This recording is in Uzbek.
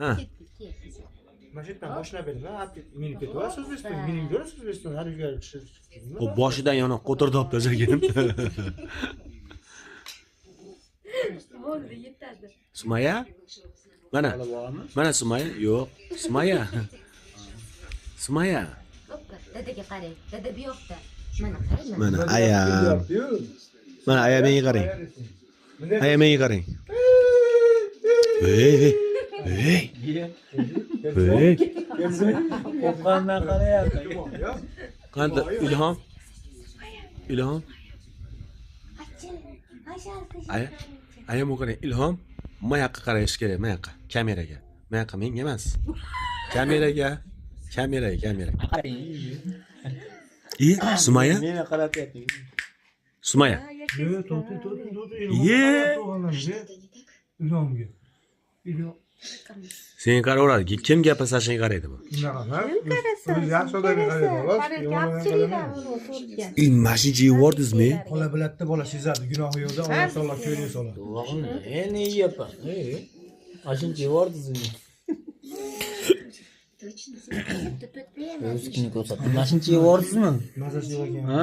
Ha. Mana shu yerdan boshlab berdi. Minib ketaverasiz O'zbekistonga. Minib ko'rasiz O'zbekistonga. Har uyga O boshidan yana qo'tirib olib tashlagan. Bo'ldi, yetadi. Sumaya? Mana. Mana Sumaya? Yo'q. Sumaya. Sumaya. Hoppa, dadaga qarang. Dada bu yoqda. Mana qarang. Mana ayam. Mana ayam menga qarang. Ayam menga qarang. Hey. Hey. Hey. Qo'qqandan qarayapti. Qanday Ilhom? Ilhom? Ayam qarang. Ilhom, bu yoqqa qarash kerak, bu yoqqa, kameraga. Bu yoqqa menga emas. Kameraga. Sumaya? Meni qaratyapti. Sumaya. Ye. Ilhomga. Ilhom. Sen qaraveradi. Kim gapirsashini qaraydi bu. Unaqa. O'zi yaxshi odamga qaraydi, xolos. Mashincha yuvordingizmi? Qola biladda bola sezadi, gunohi yo'qda Alloh taolo ko'rga soladi. Endi yeyapman. Mashincha yubordingiz. O'zingni ko'rsatdim. Mashincha yubordingizmi? Mazasi yo'q ekan. Ha?